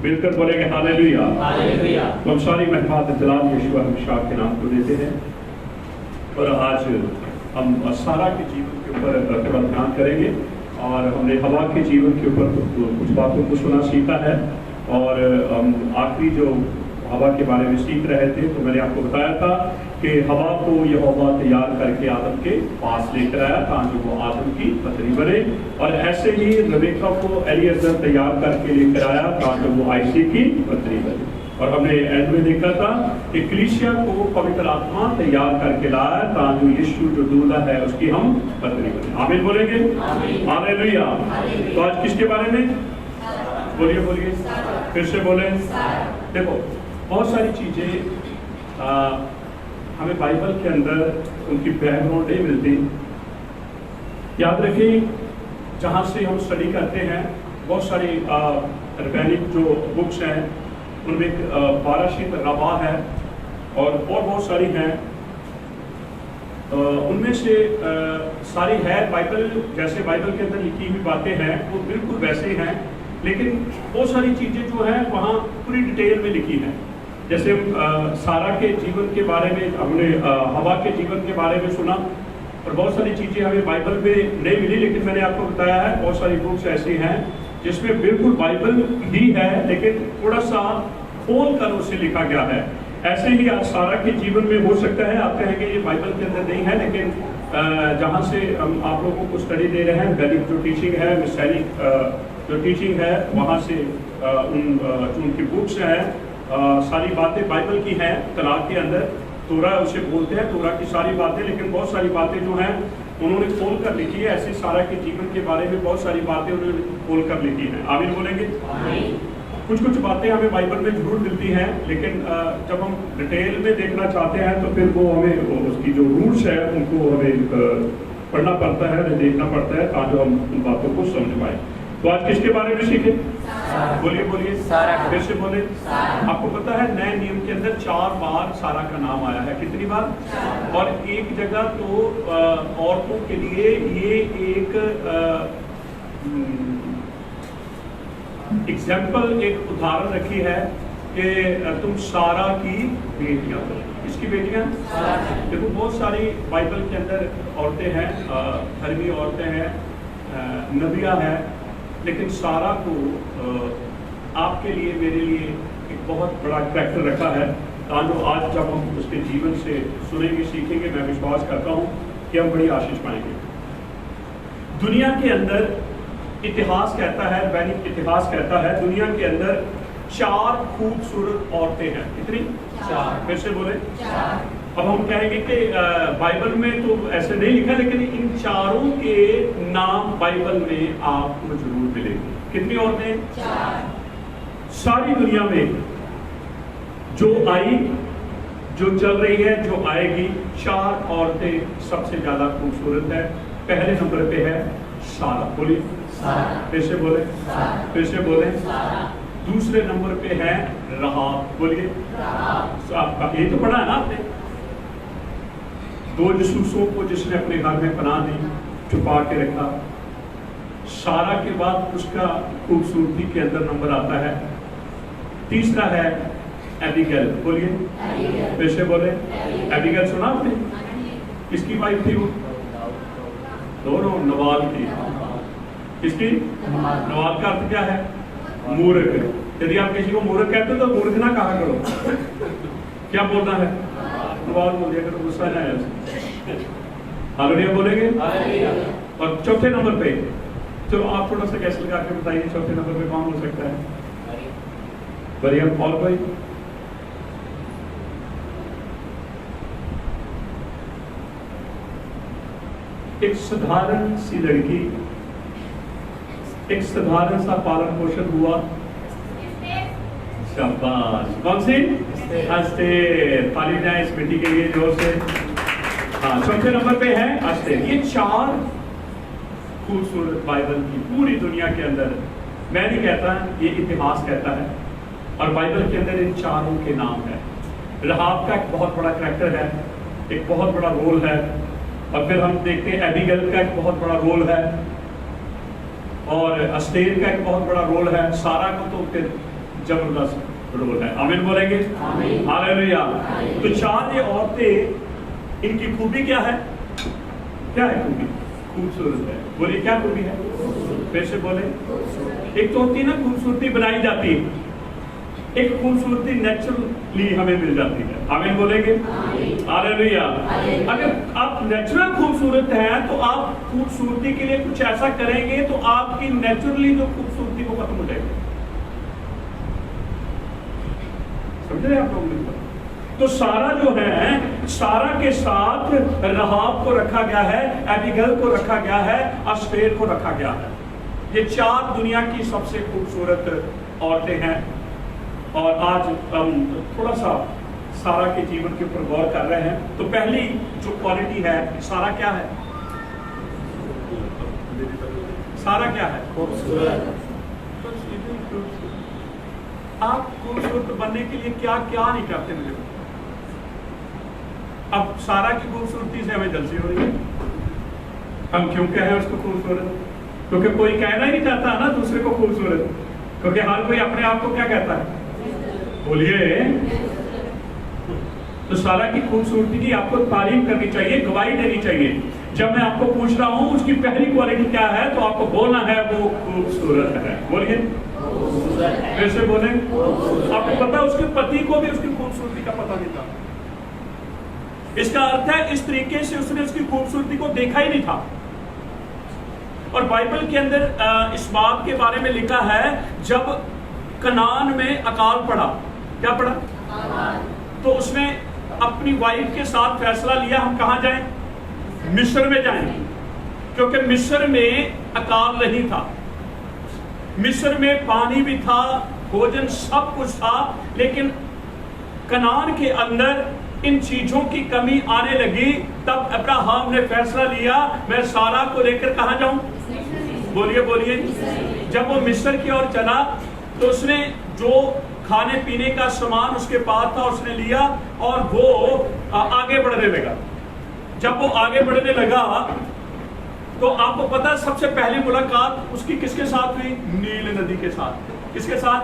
मिलकर बोलेंगे hallelujah. Hallelujah. तो हम सारी महिमा जलाल यीशु हमेशा के नाम को देते हैं। और आज हम सारा के जीवन के ऊपर थोड़ा ध्यान करेंगे और हमने हवा के जीवन के ऊपर कुछ बातों को सुना सीखा है और हम आखिरी जो हवा के बारे में सीख रहे थे तो मैंने आपको बताया था कि हवा को यहोवा तैयार करके आदम के पास लेकर आया ताकि वो आदम की पत्नी बने, और ऐसे ही रबेका को एलिएजर तैयार करके लेकर आया ताकि वो आइसैक की पत्नी बने। और हमने एंड में देखा था कि कलीसिया को पवित्र आत्मा तैयार करके लाया ताकि यीशु जो दूल्हा है उसकी हम पत्नी बने। आमीन बोलेंगे, हालेलुया। तो आज किसके बारे में बोलिए, बोलिए फिर से बोले। देखो बहुत सारी चीजें हमें बाइबल के अंदर उनकी बैकग्राउंड नहीं मिलती। याद रखिए जहाँ से हम स्टडी करते हैं बहुत सारी रबैनिक जो बुक्स हैं उनमें पाराशीत रवा है और बहुत सारी हैं। उनमें से सारी है बाइबल, जैसे बाइबल के अंदर लिखी हुई बातें हैं वो बिल्कुल वैसे हैं, लेकिन बहुत सारी चीज़ें जो हैं वहाँ पूरी डिटेल में लिखी हैं। जैसे सारा के जीवन के बारे में हमने हवा के जीवन के बारे में सुना और बहुत सारी चीज़ें हमें बाइबल में नहीं मिली, लेकिन मैंने आपको बताया है बहुत सारी बुक्स ऐसी हैं जिसमें बिल्कुल बाइबल ही है लेकिन थोड़ा सा खोल कर उसे लिखा गया है। ऐसे ही आज सारा के जीवन में हो सकता है आप कहेंगे ये बाइबल के अंदर नहीं है, लेकिन जहाँ से हम आप लोगों को स्टडी दे रहे हैं वैदिक जो टीचिंग है, मिसैनिक जो टीचिंग है वहाँ से जो उनकी बुक्स हैं सारी बातें बाइबल की हैं। तलाक के अंदर तोरा उसे बोलते हैं, तोरा की सारी बातें, लेकिन बहुत सारी बातें जो हैं उन्होंने खोल कर लिखी है। ऐसे सारा के जीवन के बारे में बहुत सारी बातें उन्होंने खोल कर लिखी है। आमीन बोलेंगे। कुछ बातें हमें बाइबल में जरूर मिलती हैं, लेकिन जब हम डिटेल में देखना चाहते हैं तो फिर वो हमें उसकी जो रूट्स है उनको हमें पढ़ना पड़ता है, देखना पड़ता है ताकि हम उन बातों को समझ पाए। तो आज किसके बारे में सीखे? बोलिए, बोलिए फिर से बोले। आपको पता है नए नियम के अंदर 4 बार सारा का नाम आया है। कितनी बार? और एक जगह तो औरतों के लिए ये एक एग्जाम्पल, एक उदाहरण रखी है कि तुम सारा की बेटियां हो। किसकी बेटियां? देखो बहुत सारी बाइबल के अंदर औरतें हैं, धर्मी औरतें हैं, नबिया हैं, लेकिन सारा को आपके लिए मेरे लिए एक बहुत बड़ा कैरेक्टर रखा है ताकि आज जब हम उसके जीवन से सुनेंगे सीखेंगे मैं विश्वास करता हूँ कि हम बड़ी आशीष पाएंगे। दुनिया के अंदर इतिहास कहता है, वैदिक इतिहास कहता है दुनिया के अंदर 4 खूबसूरत औरतें हैं। कितनी? 4। फिर से बोले। अब हम कहेंगे कि बाइबल में तो ऐसे नहीं लिखा, लेकिन इन 4 के नाम बाइबल में आपको जरूर मिलेंगे। कितनी औरतें? 4। सारी दुनिया में जो आई, जो चल रही है, जो आएगी, 4 औरतें सबसे ज्यादा खूबसूरत है। पहले नंबर पे है सारा। बोलिए फिर से बोले, फिर से बोले। दूसरे नंबर पे है राहाब। बोलिए आपका ये तो पढ़ा है ना आपने, 2 जासूसों को जिसने अपने घर में पनाह दी, छुपा के रखा। सारा के बाद उसका खूबसूरती के अंदर नंबर आता है। तीसरा है एबिगैल। बोलिए फिर से बोले। एबिगैल सुना आपने? किसकी वाइफ थी वो? दोनों नवाल की। किसकी? नवाल का अर्थ क्या है? मूर्ख। यदि आप किसी को मूर्ख कहते हो तो मूर्ख ना कहा करो। क्या बोलना है? नवाल बोल दिया करो, गुस्सा ना आए। हालेलुया बोलेंगे। और चौथे नंबर पे चलो आप थोड़ा सा गैस लगा के बताइए चौथे नंबर पे कौन हो सकता है? मरियम। और कोई? एक साधारण सी लड़की, एक साधारण सा पालन पोषण हुआ। शाबाश। कौन सी? अस्तेर। ताली जाए इस बेटी के लिए जोर से। हाँ, चौथे नंबर पे है अस्तेर। ये 4 खूबसूरत बाइबल की पूरी दुनिया के अंदर, मैं नहीं कहता, ये इतिहास कहता है और बाइबल के अंदर इन 4 के नाम है। राहाब का एक बहुत बड़ा कैरेक्टर है, एक बहुत बड़ा रोल है, और फिर हम देखते हैं एबिगैल का एक बहुत बड़ा रोल है और अस्तेर का एक बहुत बड़ा रोल है। सारा को तो फिर जबरदस्त रोल है। आमीन बोलेंगे? हालेलुया। तो 4 ये औरतें, इनकी खूबी क्या है? क्या है खूबी? खूबसूरत है। बोलिए क्या खूबी है? फिर से बोले। एक तो होती है ना खूबसूरती बनाई जाती है, एक खूबसूरती नेचुरली हमें मिल जाती है। आमीन बोलेंगे? हालेलुया। अगर आप नेचुरल खूबसूरत हैं तो आप खूबसूरती के लिए कुछ ऐसा करेंगे तो आपकी नेचुरली जो खूबसूरती वो खत्म हो जाएगी। समझ रहे आप लोग? तो सारा जो है, सारा के साथ रहाब को रखा गया है, एबिगल को रखा गया है, अस्तेर को रखा गया है। ये 4 दुनिया की सबसे खूबसूरत औरतें हैं। और आज हम थोड़ा सा सारा के जीवन के ऊपर गौर कर रहे हैं। तो पहली जो क्वालिटी है, सारा क्या है? सारा क्या है? खूबसूरत। आप खूबसूरत बनने के लिए क्या क्या नहीं करते मुझे? अब सारा की खूबसूरती से हमें जलसी हो रही है। हम क्यों कहें उसको खूबसूरत? क्योंकि कोई कहना ही नहीं चाहता ना दूसरे को खूबसूरत, क्योंकि हर कोई अपने आप को क्या कहता है? बोलिए। तो सारा की खूबसूरती की आपको तारीफ करनी चाहिए, गवाही देनी चाहिए। जब मैं आपको पूछ रहा हूं उसकी पहली क्वालिटी क्या है, तो आपको बोलना है वो खूबसूरत है। बोलिए। फिर से बोले। आपको पता उसके पति को भी उसकी खूबसूरती का पता नहीं था। इसका अर्थ है इस तरीके से उसने उसकी खूबसूरती को देखा ही नहीं था। और बाइबल के अंदर इस बात के बारे में लिखा है, जब कनान में अकाल पड़ा, क्या पड़ा? तो उसने अपनी वाइफ के साथ फैसला लिया, हम कहां जाएं? मिस्र में जाएं, क्योंकि मिस्र में अकाल नहीं था। मिस्र में पानी भी था, भोजन सब कुछ था, लेकिन कनान के अंदर इन चीजों की कमी आने लगी। तब अब्राहम ने फैसला लिया, मैं सारा को लेकर कहां जाऊं? बोलिए बोलिए। जब वो मिस्र की ओर चला तो उसने जो खाने पीने का सामान उसके पास था उसने लिया और वो आगे बढ़ने लगा। जब वो आगे बढ़ने लगा तो आपको पता है सबसे पहली मुलाकात उसकी किसके साथ हुई? नील नदी के साथ। किसके साथ?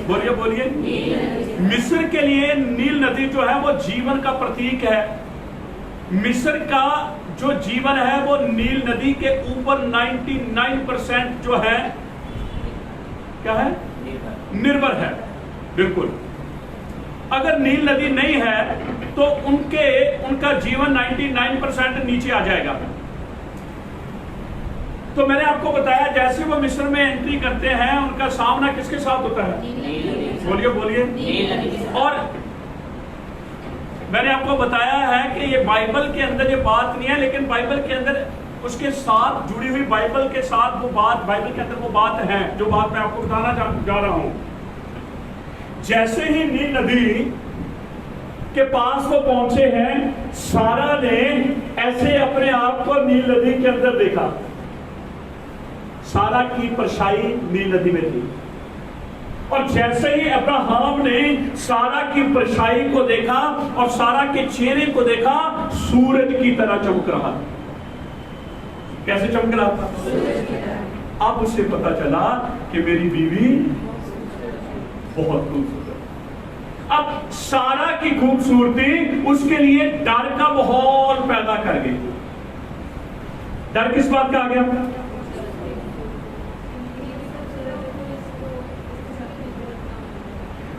बोलिए बोलिए। मिस्र के लिए नील नदी जो है वो जीवन का प्रतीक है। मिस्र का जो जीवन है वो नील नदी के ऊपर 99% जो है क्या है? निर्भर है। बिल्कुल। अगर नील नदी नहीं है तो उनका जीवन 99% नीचे आ जाएगा। तो मैंने आपको बताया जैसे वो मिस्र में एंट्री करते हैं उनका सामना किसके साथ होता है? बोलिए बोलिए। और मैंने आपको बताया है कि ये बाइबल के अंदर ये बात नहीं है, लेकिन बाइबल के अंदर उसके साथ जुड़ी हुई बाइबल के साथ वो बात, बाइबल के अंदर वो बात है जो बात मैं आपको बताना जा रहा हूं। जैसे ही नील नदी के पास वो पहुंचे हैं, सारा ने ऐसे अपने आप को नील नदी के अंदर देखा। सारा की परछाई नील नदी में थी और जैसे ही अब्राहम ने सारा की परछाई को देखा और सारा के चेहरे को देखा, सूरज की तरह चमक रहा। कैसे चमक रहा था? अब उसे पता चला कि मेरी बीवी बहुत खूबसूरत। अब सारा की खूबसूरती उसके लिए डर का माहौल पैदा कर गई। डर किस बात का आ गया?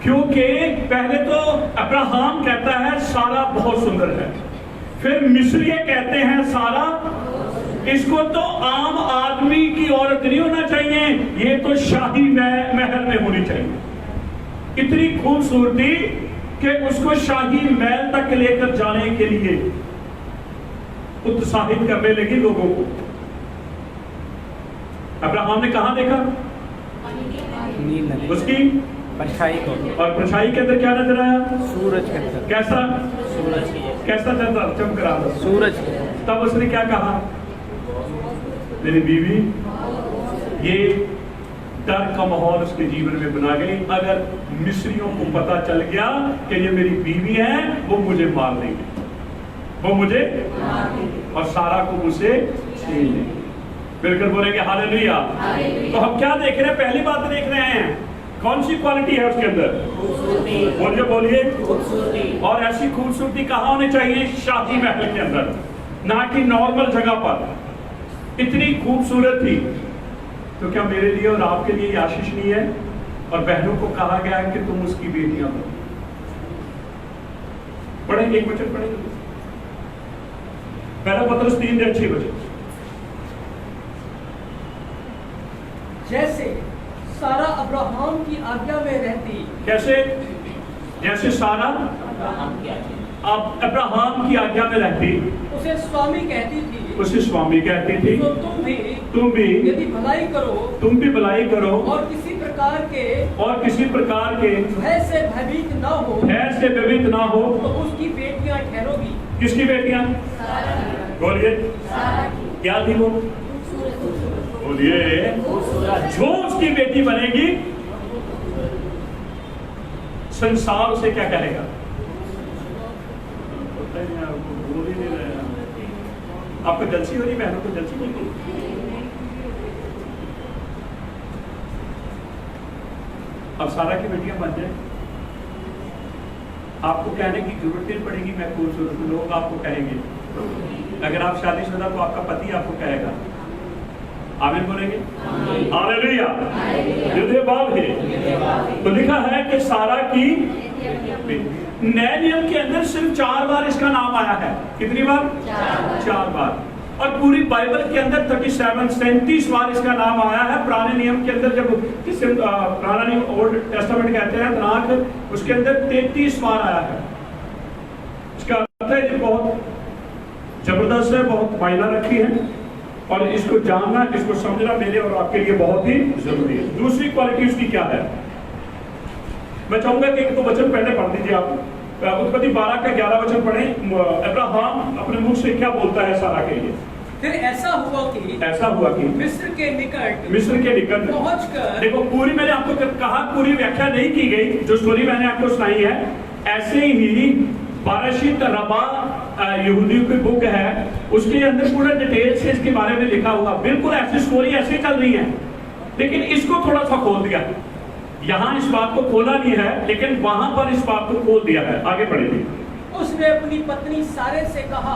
क्योंकि पहले तो अब्राहम कहता है सारा बहुत सुंदर है, फिर मिस्रीय कहते हैं सारा, इसको तो आम आदमी की औरत नहीं होना चाहिए, ये तो शाही महल में होनी चाहिए। इतनी खूबसूरती कि उसको शाही महल तक लेकर जाने के लिए उत्साहित करने लगी लोगों को। अब्राहम ने कहा देखा? उसकी परछाई को। और परछाई के अंदर क्या नजर आया? सूरज के अंदर। कैसा? सूरज कैसा चमक रहा था? सूरज। तब उसने क्या कहा? मेरी बीवी, ये डर का माहौल उसके जीवन में बना गई। अगर मिस्रियों को पता चल गया कि ये मेरी बीवी है, वो मुझे मार देंगे, वो मुझे और सारा को मुझसे छीन लेंगे। बिल्कुल बोलेंगे हालेलुया। तो हम क्या देख रहे हैं? पहली बात देख रहे हैं कौन सी क्वालिटी है उसके अंदर? बोलिए बोलिए। और ऐसी खूबसूरती कहाँ होनी चाहिए? शादी महल के अंदर, ना कि नॉर्मल जगह पर। इतनी खूबसूरत थी। तो क्या मेरे लिए और आपके लिए ये आशीष नहीं है? और बहनों को कहा गया है कि तुम उसकी बेटियां बनो। पढ़ेंगे, एक वचन पढ़ेंगे, पहला पत्रस 3:6 वचन। जैसे सारा अब्राहम की आज्ञा में रहती। कैसे? जैसे सारा अब्राहम की आज्ञा में रहती, उसे स्वामी कहती थी। उसे स्वामी कहती थी। तो तुम भी यदि भलाई करो, तुम भी भलाई करो, और किसी प्रकार के भय से भयभीत न हो, भय से भयभीत ना हो, तो उसकी बेटियां ठहरोगी। किसकी बेटियां? बोलिए, क्या थी वो? बोलिए, जो उसकी बेटी बनेगी, संसार उसे क्या कहेगा? बोल ही नहीं रहे। आपको जलसी हो रही, बहनों को जलसी नहीं होती? अब सारा की बेटियां बन जाए, आपको कहने की जरूरत नहीं पड़ेगी मैं खूबसूरत हूं। लोग आपको कहेंगे। अगर आप शादीशुदा तो आपका पति आपको कहेगा। आमीन बोलेंगे? हालेलुया। युद्धेबाल है। तो लिखा है कि सारा की नए नियम के अंदर सिर्फ 4 बार इसका नाम आया है। कितनी बार? 4 बार। और पूरी बाइबल के अंदर 37 बार इसका नाम आया है। पुराने नियम के अंदर जब जिसे पुराना नियम ओल्ड टेस्टामेंट कहते हैं, तनाक उसके अंदर 33 बार आया है। इसका अर्थ है ये बहुत जबरदस्त है, बहुत मायना रखी है, और इसको जानना, इसको समझना मेरे और आपके लिए बहुत ही जरूरी है। दूसरी क्वालिटी उसकी क्या है? मैं चाहूंगा कि एक दो वचन पहले पढ़ दीजिए आप। उत्पत्ति 12 का 11 वचन पढ़ें। अब्राहम अपने मुख से क्या बोलता है सारा के लिए? फिर ऐसा हुआ कि मिस्र के निकट पहुंचकर, देखो पूरी मैंने आपको कहा, पूरी व्याख्या नहीं की गई, जो स्टोरी मैंने आपको सुनाई है। ऐसे ही बाराशीत रबा यहूदियों की बुक है, उसके अंदर पूरा डिटेल से इसके बारे में लिखा हुआ। बिल्कुल ऐसी स्टोरी ऐसे चल रही है, लेकिन इसको थोड़ा सा खोल दिया। यहाँ इस बात को खोला नहीं है, लेकिन वहां पर इस बात को खोल दिया है। आगे बढ़ेगी। उसने अपनी पत्नी सारे से कहा,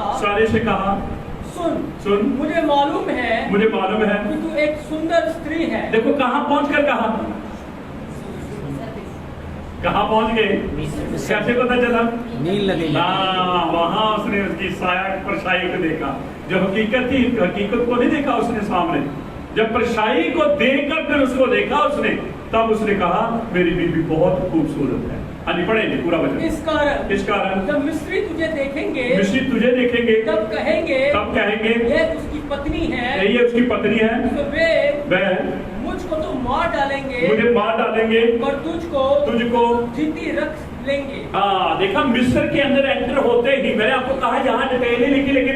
सुन मुझे मालूम है कि तू एक सुंदर स्त्री है। देखो कहाँ पहुंचकर कहाँ पहुंच गए? कैसे पता चला? नील नदी। वहां उसने उसकी साया परछाई को देखा। जो हकीकत थी, हकीकत को नहीं देखा उसने सामने। जब परछाई को देखकर फिर उसको देखा उसने, तब उसने कहा मेरी बीवी बहुत खूबसूरत है। पढ़ेंगे पूरा वचन। इस कारण जब मिस्री तुझे देखेंगे तब कहेंगे ये उसकी पत्नी है, ये उसकी पत्नी है। तो वे मुझको तो मार डालेंगे, मुझे मार डालेंगे, और तुझको जीती रख लेंगे। हाँ, देखा मिस्र के अंदर एंटर होते ही, मैंने आपको कहा यहाँ डिटेल नहीं लिखी, लेकिन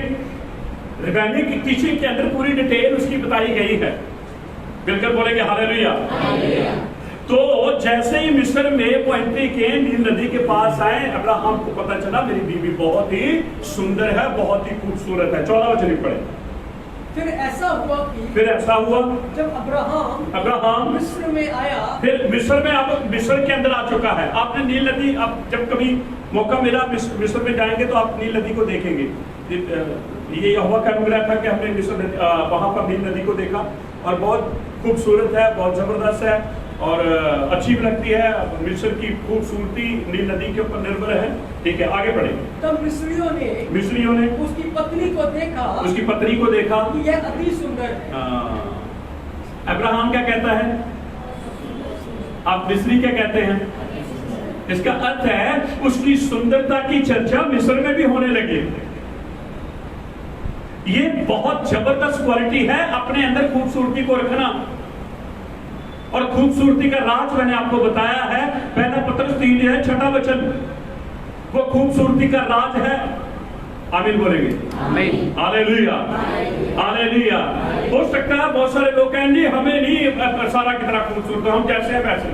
रैबिनिक टीचिंग के अंदर पूरी डिटेल उसकी बताई गई है। बिल्कुल बोलेंगे हालेलुया। तो जैसे ही मिस्र में पहुंचते के नील नदी के पास आए, अब्राहम को पता चला मेरी बीवी बहुत ही सुंदर है, बहुत ही खूबसूरत है। 14 वचन पढ़े। फिर ऐसा हुआ जब अब्राहम मिस्र में आया। फिर मिस्र में, आप मिस्र के अंदर आ चुका है। आपने नील नदी, आप जब कभी मौका मिला मिस्र में जाएंगे तो आप नील नदी को देखेंगे। ये यहोवा का अनुग्रह था कि हमने मिस्र वहां पर नील नदी को देखा, और बहुत खूबसूरत है, बहुत जबरदस्त है, और अच्छी भी लगती है। मिस्र की खूबसूरती नील नदी के ऊपर निर्भर है। ठीक है, आगे बढ़े। तब मिस्रियों ने उसकी पत्नी को देखा कि यह अति सुंदर है। अब्राहम क्या कहता है? आप मिस्री क्या कहते हैं? इसका अर्थ है उसकी सुंदरता की चर्चा मिस्र में भी होने लगी। ये बहुत जबरदस्त क्वालिटी है, अपने अंदर खूबसूरती को रखना। और खूबसूरती का राज मैंने आपको बताया है, पहला पत्रस 3 6 वचन। वो खूबसूरती का राज है। आमीन बोलेंगे? Hallelujah, hallelujah. हो सकता है बहुत सारे लोग कहेंगे हमें नहीं सारा कितना खूबसूरत, हम जैसे हैं वैसे।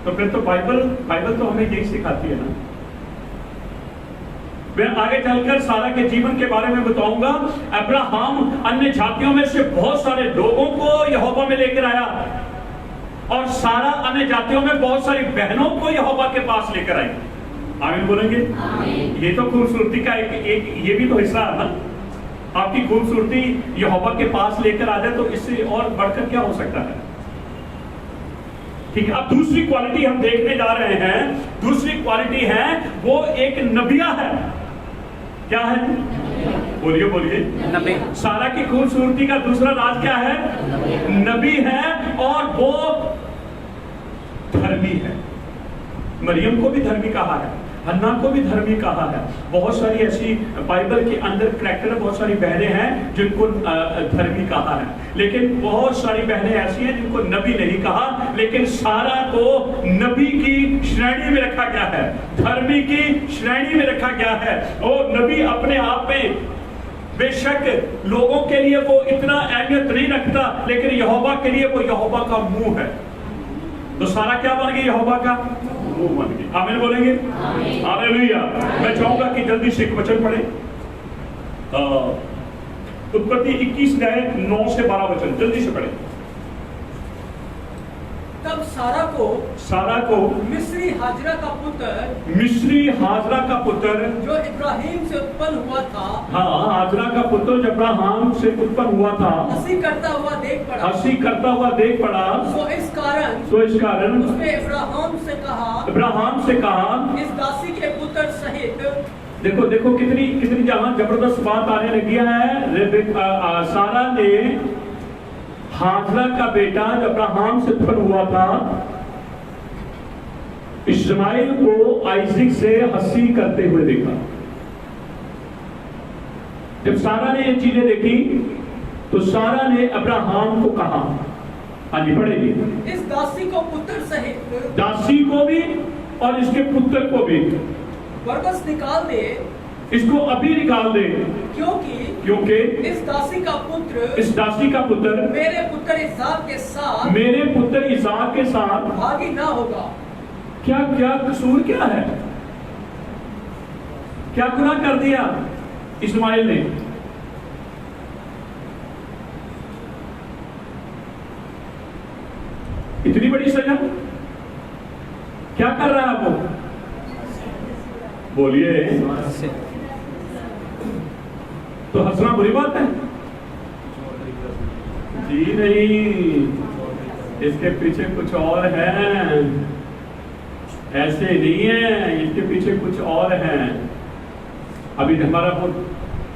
तो फिर तो बाइबल तो हमें यही सिखाती है ना। मैं आगे चलकर सारा के जीवन के बारे में बताऊंगा। अब्राहम अन्य जातियों में से बहुत सारे लोगों को यहोवा में लेकर आया। और सारा अन्य जातियों में बहुत सारी बहनों को यहोवा के पास लेकर आई। आमीन बोलेंगे? ये तो खूबसूरती का एक ये भी तो हिस्सा है ना। आपकी खूबसूरती यहोवा के पास लेकर आ जाए तो इससे और बढ़कर क्या हो सकता है? ठीक है। अब दूसरी क्वालिटी हम देखने जा रहे हैं। दूसरी क्वालिटी है वो एक नबिया है। क्या है? बोलिए बोलिए। नबी। सारा की खूबसूरती का दूसरा राज क्या है? नबी है और वो धर्मी है। मरियम को भी धर्मी कहा है, हन्ना को भी धर्मी कहा है। बहुत सारी ऐसी बाइबल के अंदर करैक्टर, बहुत सारी बहनें हैं जिनको धर्मी कहा है, लेकिन बहुत सारी बहनें ऐसी हैं जिनको नबी नहीं कहा। लेकिन सारा को नबी की श्रेणी में रखा गया है, धर्मी की श्रेणी में रखा गया है। और नबी अपने आप में बेशक लोगों के लिए वो इतना अहमियत नहीं रखता, लेकिन यहोवा के लिए वो यहोवा का मुंह है। तो सारा क्या बन गई? यहोवा का मुंह बन गई। आमीन बोलेंगे? हालेलुया। मैं चाहूंगा कि जल्दी से एक वचन पढ़े, उत्पत्ति 21 अध्याय 9 से 12 वचन जल्दी से पढ़े। तब सारा को मिस्री हाजरा का पुत्र जो इब्राहिम से उत्पन्न हुआ था, हाँ, हाजरा का पुत्र जो अब्राहम से उत्पन्न हुआ था, हंसी करता हुआ देख पड़ा। सो इस कारण उसने इब्राहिम से कहा इस दासी के पुत्र सहित। देखो कितनी जहां जबरदस्त बात आने लगी है। सारा ने हाजरा का बेटा जो अब्राहम से उत्पन्न हुआ था, इस्माइल को आइज़िक से हंसी करते हुए देखा। जब सारा ने ये चीजें देखी तो सारा ने अब्राहम को कहा, आगे बढ़ेगी, इस दासी को पुत्र सहित, दासी को भी और इसके पुत्र को भी बरबस निकाल दे, इसको अभी निकाल दे, क्योंकि इस दासी का पुत्र मेरे पुत्र इसाक के साथ भागी ना होगा। क्या कसूर क्या है? क्या गुनाह कर दिया इस्माइल ने? इतनी बड़ी सजा? क्या कर रहा है वो? बोलिए। तो हंसना बुरी बात है? जी नहीं, इसके पीछे कुछ और है, ऐसे नहीं है, इसके पीछे कुछ और है। अभी हमारा वो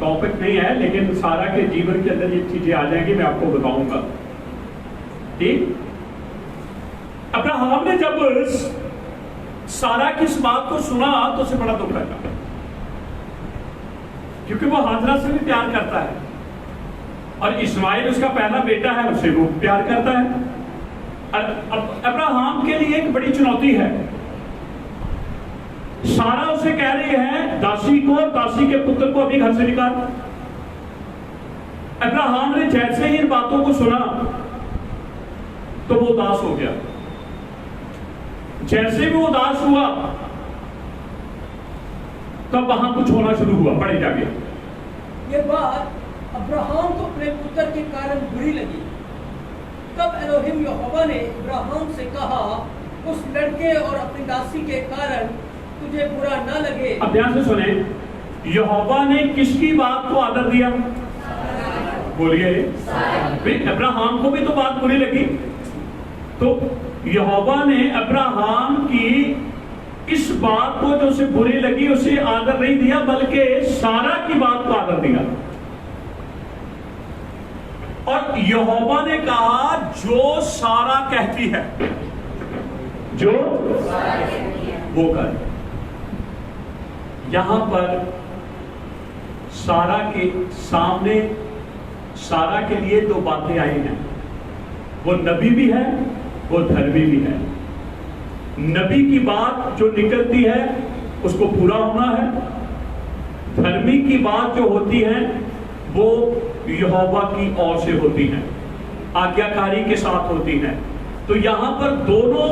टॉपिक नहीं है, लेकिन सारा के जीवन के अंदर ये चीजें आ जाएंगी, मैं आपको बताऊंगा। ठीक? अब्राहम ने जब सारा की इस बात को सुना तो उसे बड़ा दुख लगा, क्योंकि वो हाजरा से भी प्यार करता है और इस्माइल उसका पहला बेटा है, उससे वो प्यार करता है। अब्राहम के लिए एक बड़ी चुनौती है। सारा उसे कह रही है दासी को, दासी के पुत्र को अभी घर से निकाल। अब्राहम ने जैसे ही इन बातों को सुना तो वो उदास हो गया। जैसे भी वो उदास हुआ तब वहां कुछ होना शुरू हुआ। पढ़े जाके। ये बात अब्राहम को अपने पुत्र के कारण बुरी लगी। तब एलोहिम यहोवा ने अब्राहम से कहा, उस लड़के और अपनी दासी के कारण तुझे बुरा न लगे। अब ध्यान से सुने, यहोवा ने किसकी बात को आदर दिया? बोलिए। अब्राहम को भी तो बात बुरी लगी, तो यहोवा ने अब्राहम की इस बात को जो उसे बुरी लगी उसे आदर नहीं दिया, बल्कि सारा की बात को आदर दिया। और यहोवा ने कहा जो सारा कहती है, जो वो कर। यहां पर सारा के सामने सारा के लिए दो बातें आई हैं। वो नबी भी है, वो धर्मी भी है। नबी की बात जो निकलती है उसको पूरा होना है। धर्मी की बात जो होती है वो यहोवा की ओर से होती है, आज्ञाकारी के साथ होती है। तो यहां पर दोनों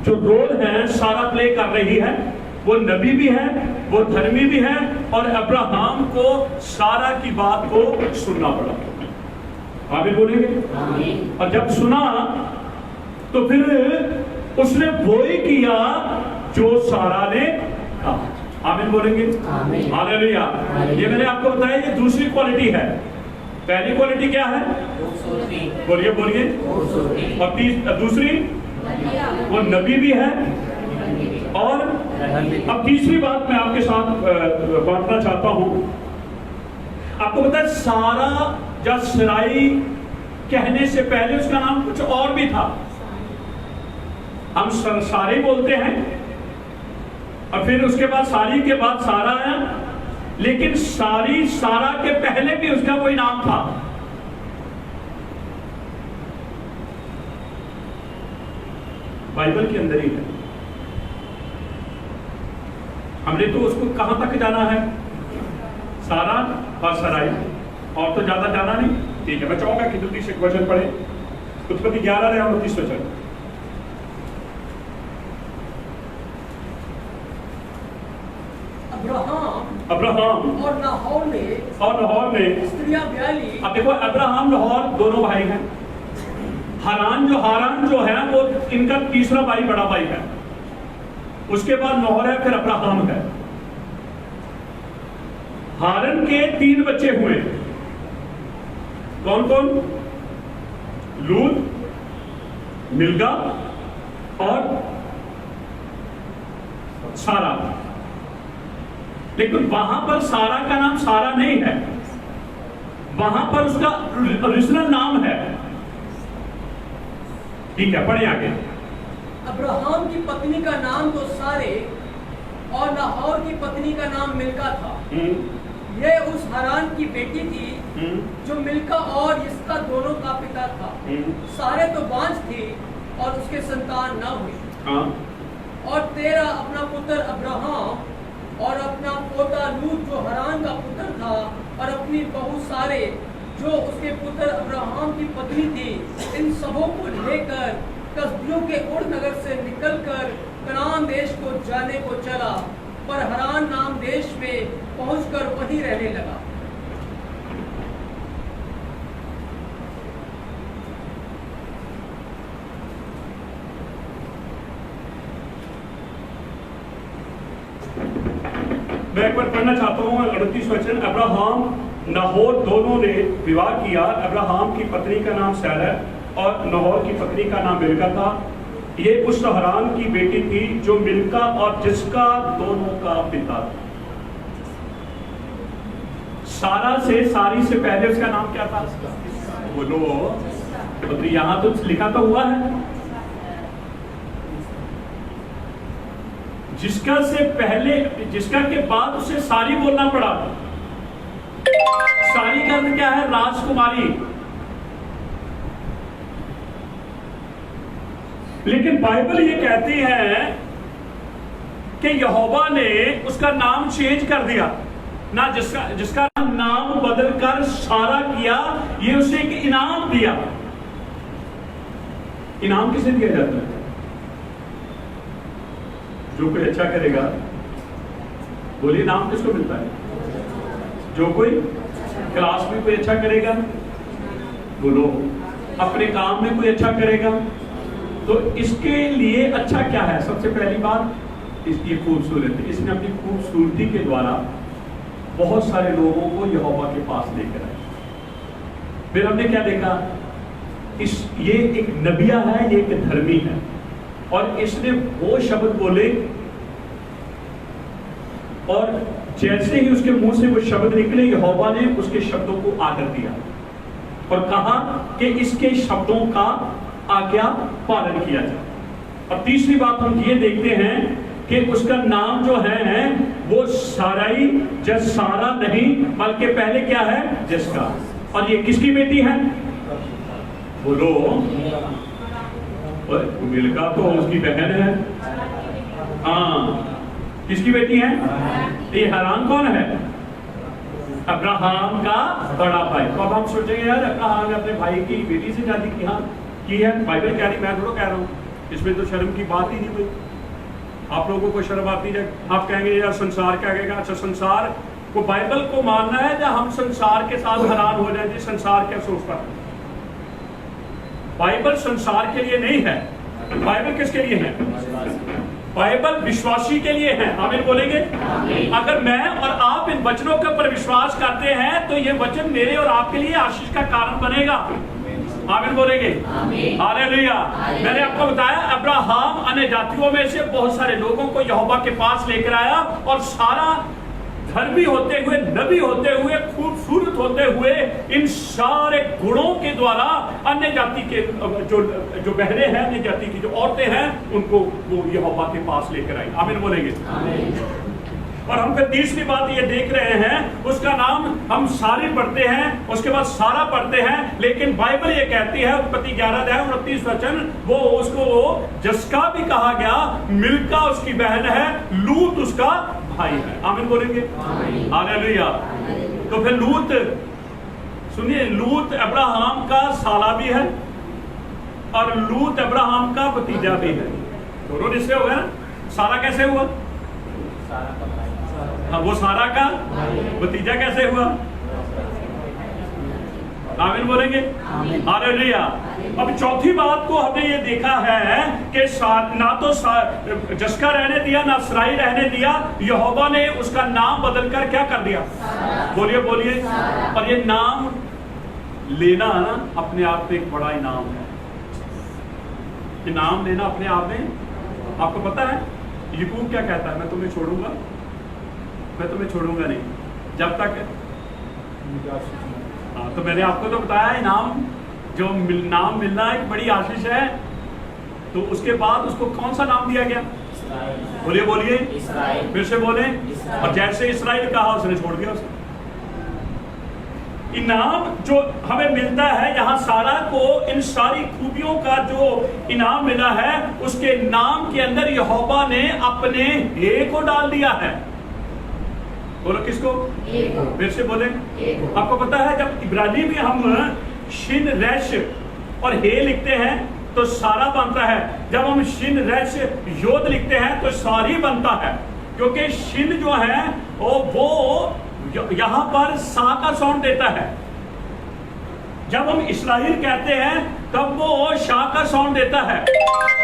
जो रोल है सारा प्ले कर रही है। वो नबी भी है, वो धर्मी भी है, और अब्राहम को सारा की बात को सुनना पड़ा। आमीन बोलेंगे। और जब सुना तो फिर उसने वो ही किया जो सारा ने कहा। आमीन बोलेंगे। हालेलुया। ये मैंने आपको बताया, ये दूसरी क्वालिटी है। पहली क्वालिटी क्या है? बोलिए बोलिए। और दूसरी वो नबी भी है। और अब तीसरी बात मैं आपके साथ बांटना चाहता हूं। आपको पता है सारा या सराई कहने से पहले उसका नाम कुछ और भी था। हम सारे बोलते हैं और फिर उसके बाद सारी के बाद सारा आया, लेकिन सारी सारा के पहले भी उसका कोई नाम था। बाइबल के अंदर ही है। हमने तो उसको कहां तक जाना है? सारा और सराई, और तो ज्यादा जाना नहीं। ठीक है, मैं चाहूंगा कि जल्दी से क्वेश्चन पढ़े। उत्पत्ति 11 या 29 वचन। अब्राहम और नाहोर ने स्त्रियां ब्याह ली। अब देखो, अब्राहम नाहोर दोनों भाई हैं। हारान जो है वो इनका तीसरा भाई, बड़ा भाई है। उसके बाद नाहोर है, फिर अब्राहम है। हारन के 3 बच्चे हुए। कौन कौन? लूत, मिल्का और सारा। लेकिन वहां पर सारा का नाम सारा नहीं है, वहां पर उसका ओरिजिनल नाम है। ठीक है, पढ़े आगे। अब्राहम की पत्नी का नाम तो सारे और नाहोर की पत्नी का नाम मिल्का था। ये उस हारान की बेटी थी जो मिल्का और इसका दोनों का पिता था। सारे तो बांझ थी और उसके संतान न हुई। और तेरा अपना पुत्र अब्राहम और अपना पोता लूत जो हारान का पुत्र था, और अपनी बहू सारे जो उसके पुत्र अब्राहम की पत्नी थी, इन सबों को लेकर कसदियों के उर नगर से निकलकर कनान देश को जाने को चला, पर हारान नाम देश में पहुंचकर वहीं रहने लगा। मैं एक बार पढ़ना चाहता हूँ 38 वचन। अब्राहम नाहोर दोनों ने विवाह किया। अब्राहम की पत्नी का नाम सैरह और नाहोर की पत्नी का नाम मिल्का था। ये उस हारान की बेटी थी जो मिल्का और जिसका दोनों का पिता था। सारा से सारी से पहले उसका नाम क्या था? बोलो। तो यहां तो लिखा तो हुआ है। जिसका से पहले, जिसका के बाद उसे सारी बोलना पड़ा। सारी का अर्थ क्या है? राजकुमारी। लेकिन बाइबल ये कहती है कि यहोवा ने उसका नाम चेंज कर दिया ना, जिसका नाम बदलकर सारा किया। ये उसे एक इनाम दिया। इनाम किसे दिया जाता है? जो कोई अच्छा करेगा। बोलिए, नाम किसको मिलता है? जो कोई क्लास में कोई अच्छा करेगा। बोलो, अपने काम में कोई अच्छा करेगा। तो इसके लिए अच्छा क्या है? सबसे पहली बात, इसकी खूबसूरती। इसने अपनी खूबसूरती के द्वारा बहुत सारे लोगों को यहोवा के पास लेकर आए। फिर हमने क्या देखा? ये एक नबिया है, ये एक धर्मी है, और इसने वो शब्द बोले, और जैसे ही उसके मुंह से वो शब्द निकले, यहोवा ने उसके शब्दों को आदर दिया और कहा कि इसके शब्दों का आज्ञा पालन किया जाए। अब तीसरी बात हम ये देखते हैं कि उसका नाम जो है वो साराई, जब सारा नहीं बल्कि पहले क्या है? जिसका। और ये किसकी बेटी है? बोलो। मिल्का तो उसकी बहन है। हाँ, किसकी बेटी है? ये हारान कौन है? अब्राहम का बड़ा भाई। तो अब हम सोचेंगे यार, अब्राहम ने अपने भाई की बेटी से शादी की है। बाइबल कह रही, मैं थोड़ा कह रहा हूँ। इसमें तो शर्म की बात ही नहीं हुई। आप लोगों को शर्म आती है? आप कहेंगे यार संसार क्या कहेगा। अच्छा, संसार को बाइबल को मानना है या हम संसार के साथ हैरान हो जाए? संसार क्या सोचता है? बाइबल संसार के लिए नहीं है। बाइबल किसके लिए है? बाइबल विश्वासी के लिए है। आमीन बोलेंगे? अगर मैं और आप इन वचनों के ऊपर विश्वास करते हैं तो ये वचन मेरे और आपके लिए आशीष का कारण बनेगा। आमीन बोलेंगे? हालेलुया। मैंने आपको बताया अब्राहम अन्य जातियों में से बहुत सारे लोगों को यहोवा के पास लेकर आया और सारा धर्मी होते हुए, नबी होते हुए, खूबसूरत होते हुए, इन सारे गुणों के द्वारा अन्य जाति के जो बहनें हैं, अन्य जाति की जो औरतें हैं, उनको वो यहोवा के पास लेकर आई। आमीन बोलेंगे? और हम फिर तीसरी बात ये देख रहे हैं, उसका नाम हम सारी पढ़ते हैं, उसके बाद सारा पढ़ते हैं, लेकिन बाइबल ये कहती है उत्पत्ति 11:29 वो उसको जस्का भी कहा गया, मिल्का उसकी बहन है, लूत उसका भाई है। आमीन बोलेंगे? हालेलुया। तो फिर लूत, सुनिए, लूत अब्राहम का साला भी है और लूत अब्राहम का भतीजा भी है। दोनों रिश्ते हो गए ना। सारा कैसे हुआ? हाँ, वो सारा का भतीजा कैसे हुआ? आमीन बोलेंगे? हालेलुया। अब चौथी बात को हमने ये देखा है कि ना तो जस्का रहने दिया, ना सराई रहने दिया, यहोवा ने उसका नाम बदलकर क्या कर दिया? बोलिए बोलिए। और ये नाम लेना ना अपने आप में एक बड़ा इनाम है। ये नाम लेना अपने आप में, आपको पता है यकूब क्या कहता है? मैं तुम्हें छोड़ूंगा, मैं तुम्हें छोड़ूंगा नहीं जब तक। तो मैंने आपको तो बताया इनाम, जो नाम मिलना एक बड़ी आशीष है। तो उसके बाद उसको कौन सा नाम दिया गया? बोलिए बोलिए, फिर से बोले। और जैसे इस्राएल कहा उसने छोड़ दिया उसे। इनाम जो हमें मिलता है, यहाँ सारा को इन सारी खूबियों का जो इनाम मिला है, उसके नाम के अंदर यहोवा ने अपने हे को डाल दिया है। बोलो किसको? फिर से बोले। आपको पता है जब इब्रानी में हम शिन रैश और हे लिखते हैं तो सारा बनता है, जब हम शिन रैश योद लिखते हैं तो सारी बनता है, क्योंकि शिन जो है वो यहां पर सा का साउंड देता है। जब हम इस्राएल कहते हैं तब वो शाह का साउंड देता है,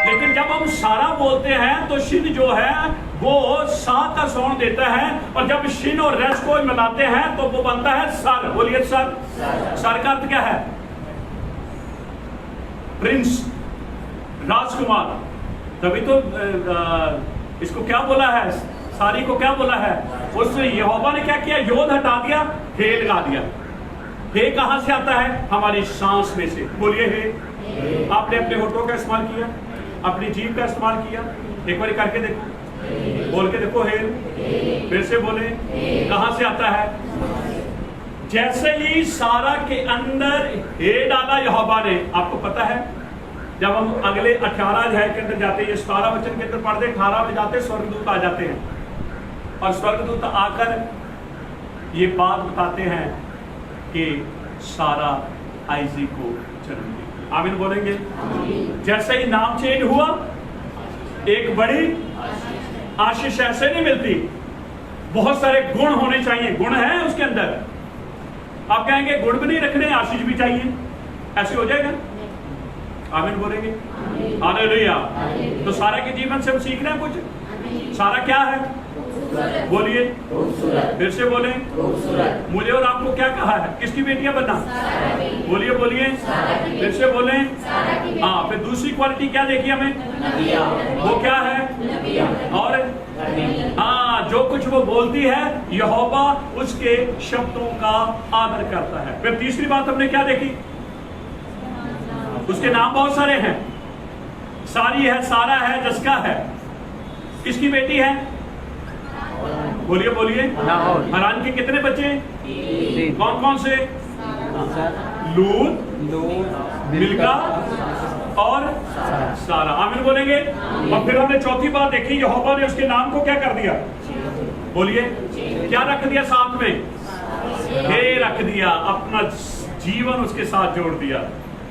लेकिन जब हम सारा बोलते हैं तो शिन जो है वो सा का साउंड देता है, और जब शिन और रेस को मिलाते हैं तो वो बनता है सर। बोलिए सर। सर का अर्थ क्या है? प्रिंस, राजकुमार। तभी तो इसको क्या बोला है? सारी को क्या बोला है? उसने यहोवा ने क्या किया? योद हटा दिया, हे लगा दिया। हे कहां से आता है? हमारी सांस में से। बोलिए हे। आपने अपने होठों का इस्तेमाल किया, अपनी जीभ का इस्तेमाल किया, एक बार करके देखो, बोल के देखो हे। फिर से बोले, कहां से आता है? जैसे ही सारा के अंदर हे डाला यहोवा ने, आपको पता है जब हम अगले 18 अध्याय के अंदर जाते हैं, ये 17 वचन के अंदर पढ़ते, 18 में जाते, स्वर्गदूत आ जाते हैं और स्वर्गदूत आकर ये बात बताते हैं कि सारा आइज़ैक को जन्म देगी। आमीन बोलेंगे? जैसे ही नाम चेंज हुआ, एक बड़ी आशीष ऐसे नहीं मिलती, बहुत सारे गुण होने चाहिए। गुण है उसके अंदर, आप कहेंगे गुण भी नहीं रखने, आशीष भी चाहिए, ऐसे हो जाएगा? आमीन बोलेंगे? हालेलुया। तो सारा के जीवन से हम सीख रहे हैं कुछ। सारा क्या है? बोलिए, फिर से बोले। मुझे और आपको क्या कहा है? किसकी बेटियां बनना? बोलिए बोलिए, फिर से बोले। हाँ, फिर दूसरी क्वालिटी क्या देखी हमें? वो क्या है? और हाँ, जो कुछ वो बोलती है यहोवा उसके शब्दों का आदर करता है। फिर तीसरी बात हमने क्या देखी? उसके नाम बहुत सारे हैं। सारी है, सारा है, जस्का है। किसकी बेटी है? बोलिए बोलिए। हरान के कितने बच्चे? कौन कौन से? लूत, मिल्का और सारा। आमीन बोलेंगे? और फिर हमने चौथी बात देखी, यहोवा ने उसके नाम को क्या कर दिया? बोलिए, क्या रख दिया साथ में? हे रख दिया, अपना जीवन उसके साथ जोड़ दिया।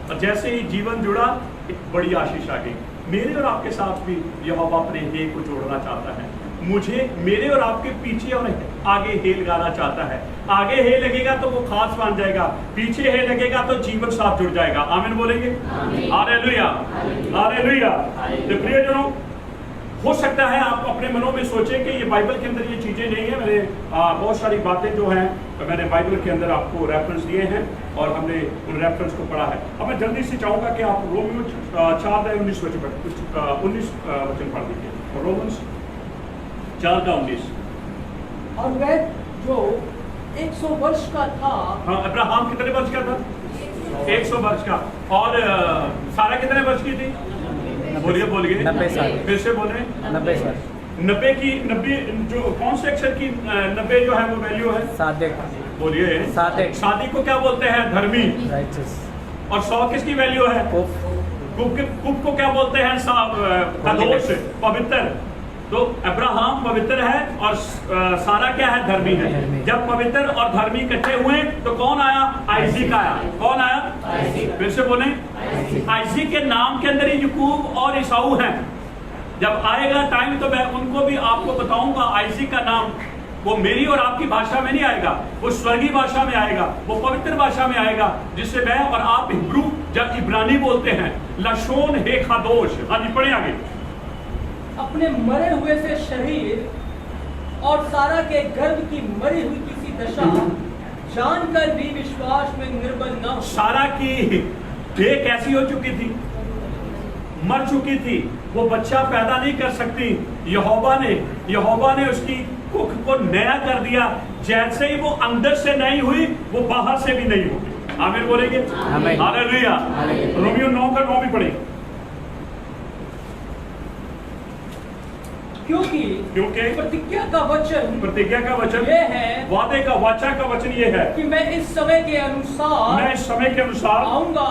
और जैसे ही जीवन जुड़ा, एक बड़ी आशीष आ गई। मेरे और आपके साथ भी यहोवा अपने हे को जोड़ना चाहता है। मुझे, मेरे और आपके पीछे और आगे हे लगाना चाहता है। आगे हे लगेगा तो वो खास बन जाएगा, पीछे हे लगेगा तो जीवन साथ जुड़ जाएगा। आमीन बोलेंगे? Hallelujah, hallelujah. तो प्रियजनों, हो सकता है आप अपने मनों में सोचें कि ये बाइबल के अंदर ये चीज़ें नहीं है। मैंने बहुत सारी बातें जो हैं मैंने बाइबल के अंदर आपको रेफरेंस दिए हैं और हमने उन रेफरेंस को पढ़ा है। अब मैं जल्दी से चाहूँगा कि आप रोमियो 4:19 वचन पढ़ दीजिए। रोमन्स 4:19। और वह जो 100 वर्ष का था। हाँ, अब्राहम कितने वर्ष का था? 100 वर्ष का। और सारा कितने वर्ष की थी? बोलिए बोलिए। 90 साल। फिर से बोले। 90 साल। 90 जो कौन से अक्षर की 90 जो है वो वैल्यू है? सादिक। बोलिए। सादिक। सादिक को क्या बोलते हैं? धर्मी। राइचस। और 100 किसकी वैल्यू है? कुप को क्या बोलते हैं? कदोश, पवित्र। तो अब्राहम पवित्र है और सारा क्या है? धर्मी है। जब पवित्र और धर्मी इकट्ठे हुए तो कौन आया? आइज़िक आया। कौन आया? फिर से बोले। आइज़िक के नाम के अंदर ही याकूब और ईसाऊ हैं। जब आएगा टाइम तो मैं उनको भी आपको बताऊंगा। आइज़िक का नाम वो मेरी और आपकी भाषा में नहीं आएगा, वो स्वर्गीय भाषा में आएगा, वो पवित्र भाषा में आएगा, जिससे मैं और आप हिब्रू जब इब्रानी बोलते हैं, लशोन हे खादोश। हाँ जी, पढ़े आगे। अपने मरे हुए से शरीर और सारा के गर्भ की मरी हुई किसी दशा जानकर भी विश्वास में निर्बल न हो। सारा की देह कैसी हो चुकी थी? मर चुकी थी, वो बच्चा पैदा नहीं कर सकती। यहोवा ने उसकी कुख को नया कर दिया। जैसे ही वो अंदर से नहीं हुई, वो बाहर से भी नहीं होगी। आमीन बोलेंगे? हालेलुया। रोमियो 9:9 भी पढ़े। क्योंकि प्रतिज्ञा का वचन ये है, वादे का वाचा का वचन ये है कि मैं इस समय के अनुसार आऊंगा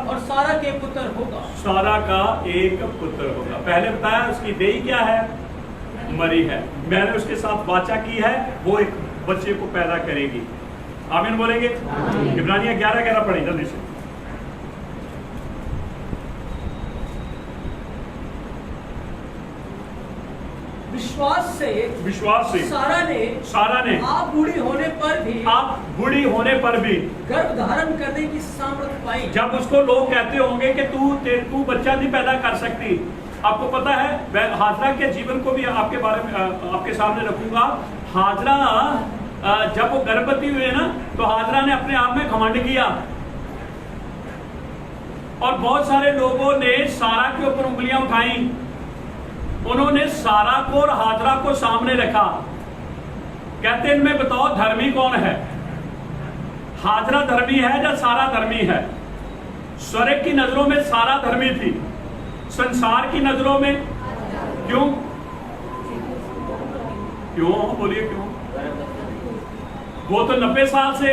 और सारा के पुत्र होगा। सारा का एक पुत्र होगा। पहले बताया उसकी देही क्या है? मरी है। मैंने उसके साथ वाचा की है, वो एक बच्चे को पैदा करेगी। आमीन बोलेंगे? इब्रानिया 11:11 पढ़े जल्दी से। विश्वास से सारा ने आप बूढ़ी होने पर भी गर्भ धारण करने की सामर्थ्य पाई। जब उसको लोग कहते होंगे कि तू बच्चा नहीं पैदा कर सकती। आपको पता है, मैं हाजरा के जीवन को भी आपके बारे में आपके सामने रखूंगा। हाजरा जब वो गर्भवती हुए ना, तो हाजरा ने अपने आप में घमंड किया और बहुत सारे लोगों ने सारा के ऊपर उंगलियां उठाई। उन्होंने सारा को और हाजरा को सामने रखा। कहते इनमें बताओ धर्मी कौन है? हाजरा धर्मी है या सारा धर्मी है? स्वर्ग की नजरों में सारा धर्मी थी, संसार की नजरों में क्यों? बोलिए क्यों? वो तो 90 साल से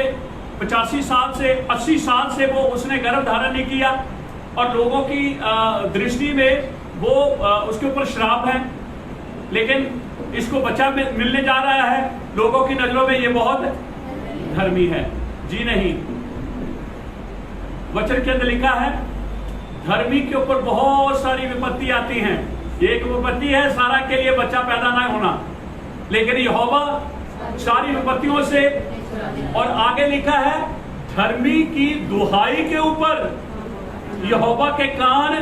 85 साल से 80 साल से वो उसने गर्भ धारण नहीं किया और लोगों की दृष्टि में वो उसके ऊपर श्राप है। लेकिन इसको बच्चा मिलने जा रहा है, लोगों की नजरों में ये बहुत धर्मी है। जी नहीं, वचन के अंदर लिखा है धर्मी के ऊपर बहुत सारी विपत्ति आती हैं। एक विपत्ति है सारा के लिए बच्चा पैदा ना होना, लेकिन यहोवा सारी विपत्तियों से, और आगे लिखा है धर्मी की दुहाई के ऊपर यहोवा के कान,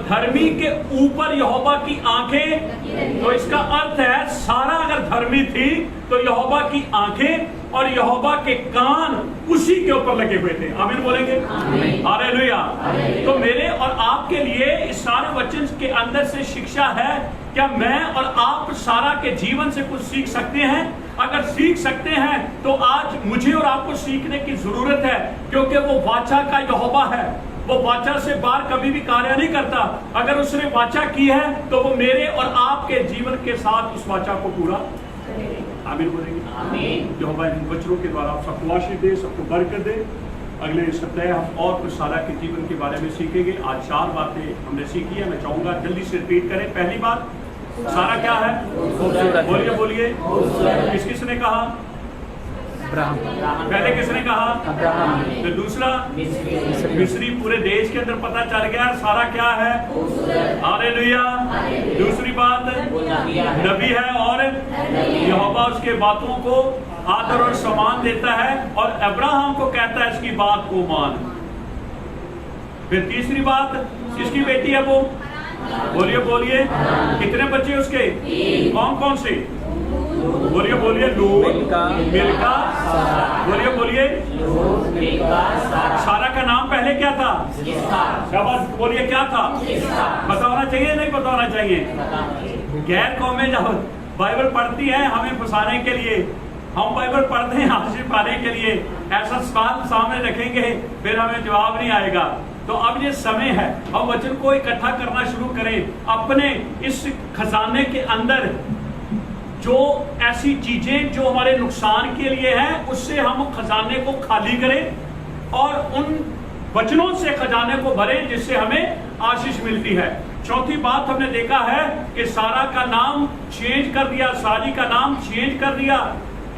धर्मी के ऊपर यहोवा की आंखें। तो इसका अर्थ है सारा अगर धर्मी थी तो यहोवा की आंखें और यहोवा के कान उसी के ऊपर लगे हुए थे। आमीन बोलेंगे? हालेलुया। तो मेरे और आपके लिए इस सारे वचन के अंदर से शिक्षा है। क्या मैं और आप सारा के जीवन से कुछ सीख सकते हैं? अगर सीख सकते हैं तो आज मुझे और आपको सीखने की जरूरत है, क्योंकि वो वाचा का यहोवा है। वो वाचा से बाहर कभी भी कार्य नहीं करता। अगर उसने वाचा की है तो वो मेरे और आपके जीवन के साथ उस वाचा को पूरा। आमीन बोलेंगे? आमीन। यहोवा इन वचनों के द्वारा आप सबको आशीष दे, सबको बरकत दे। अगले सप्ताह हम और कुछ सारा के जीवन के बारे में सीखेंगे। आज 4 बातें हमने सीखी है, मैं चाहूंगा जल्दी से रिपीट करें। पहली बात, सारा क्या है? बोलिए बोलिए। किस किसने कहा? अब्राहम पहले किसने कहा? अब्राहम तो दूसरा मिस्री मिस्री। पूरे देश के अंदर पता चल गया सारा क्या है? हालेलुया। दूसरी बात नबी है और यहोवा उसके बातों को आदर और सम्मान देता है और अब्राहम को कहता है इसकी बात को मान। फिर तीसरी बात, इसकी बेटी है वो, बोलिए बोलिए, कितने बच्चे उसके? कौन कौन से? बोलिए बोलिए। लूत, मिल्का, बोलिए बोलिए। सारा का नाम पहले क्या था? शाबाश, बोलिए क्या था? पता होना चाहिए नहीं पता होना चाहिए? गैर कौमें जब बाइबल पढ़ती है हमें फंसाने के लिए, हम बाइबल पढ़ते हैं हासिल पाने के लिए, ऐसा सवाल सामने रखेंगे फिर हमें जवाब नहीं आएगा। तो अब ये समय है, अब वचन को इकट्ठा करना शुरू करें। अपने इस खजाने के अंदर जो ऐसी चीजें जो हमारे नुकसान के लिए हैं उससे हम खजाने को खाली करें और उन वचनों से खजाने को भरें जिससे हमें आशीष मिलती है। चौथी बात हमने देखा है कि सारा का नाम चेंज कर दिया, सारी का नाम चेंज कर दिया,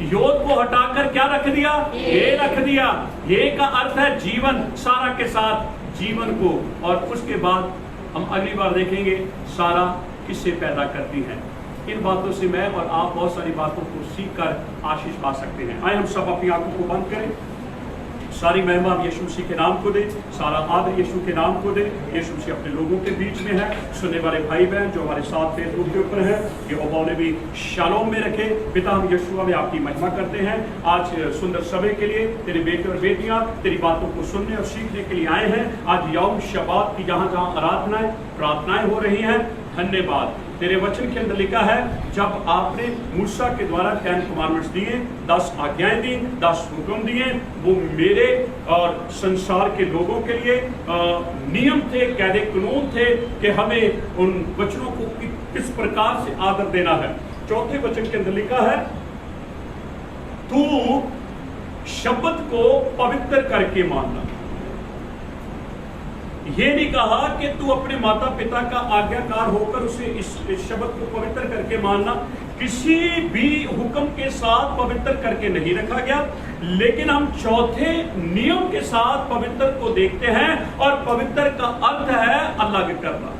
योद को हटाकर क्या रख दिया? ये रख दिया। ये का अर्थ है जीवन, सारा के साथ जीवन को। और उसके बाद हम अगली बार देखेंगे सारा किससे पैदा करती है। इन बातों से मैं और आप बहुत सारी बातों को सीख कर आशीष पा सकते हैं। आए हम सब अपनी आंखों को बंद करें। सारी महिमा यीशु मसीह के नाम को दे, सारा आदर यीशु के नाम को दे। यीशु मसीह अपने लोगों के बीच में है। सुनने वाले भाई बहन जो हमारे साथ फेसबुक के ऊपर है, यहोवा ने भी शालोम में रखे। पिता हम यीशु में आपकी महिमा करते हैं आज सुंदर समय के लिए। तेरे बेटे और बेटियां तेरी बातों को सुनने और सीखने के लिए आए हैं। आज यौम शबात की जहाँ जहाँ आराधनाएं प्रार्थनाएं हो रही हैं, धन्यवाद। तेरे वचन के अंदर लिखा है जब आपने मूसा के द्वारा 10 कमांडमेंट्स दिए, 10 आज्ञाएं दी, 10 हुक्म दिए, वो मेरे और संसार के लोगों के लिए नियम थे, कायदे कानून थे कि हमें उन वचनों को किस प्रकार से आदर देना है। चौथे वचन के अंदर लिखा है तू शब्द को पवित्र करके मानना। ये नहीं कहा कि तू अपने माता पिता का आज्ञाकार होकर उसे इस शब्द को पवित्र करके मानना। किसी भी हुक्म के साथ पवित्र करके नहीं रखा गया, लेकिन हम चौथे नियम के साथ पवित्र को देखते हैं और पवित्र का अर्थ है अलग करना।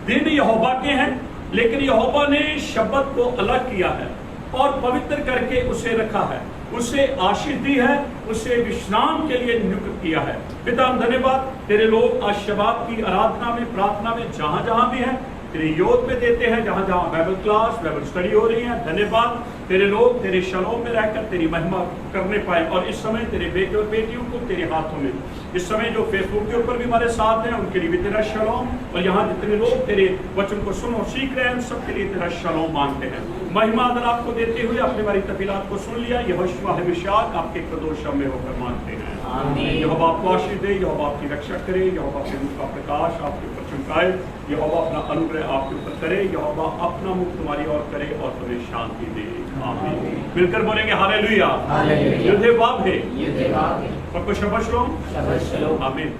दिन यहोवा के हैं, लेकिन यहोवा ने शब्द को अलग किया है और पवित्र करके उसे रखा है, उसे आशीष दी है, उसे विश्राम के लिए नियुक्त किया है। पिता हम धन्यवाद, तेरे लोग आज शबात की आराधना में, प्रार्थना में जहां जहां भी हैं तेरे योग में देते हैं, जहां जहां बाइबल क्लास, बाइबल स्टडी हो रही है। धन्यवाद, तेरे लोग तेरे शलोम में रहकर तेरी महिमा करने पाए। और इस समय तेरे बेटे और बेटियों को तेरे हाथों में, इस समय जो फेसबुक के ऊपर भी हमारे साथ हैं उनके लिए भी तेरा शलोम, और यहाँ जितने लोग तेरे वचन को सुन और सीख रहे हैं सबके लिए तेरा शलोम मांगते हैं। महिमा आदर आपको देते हुए अपने बारी तफीलात को सुन लिया, यहोशुआ हमेशाक आपके कदोश में होकर मानते हैं। यहोवा आपको आशीष दे, यहोवा आपकी रक्षा करे, यहोवा अपने मुख का प्रकाश आपके ऊपर चमकाए, यहोवा अपना अनुग्रह आपके ऊपर करे, यहोवा अपना मुख तुम्हारी ओर करे और तुम्हें शांति दे। आमीन। मिलकर बोलेंगे हालेलुया। युद्धे बाब है, सबको शब्बत शलोम। आमीन।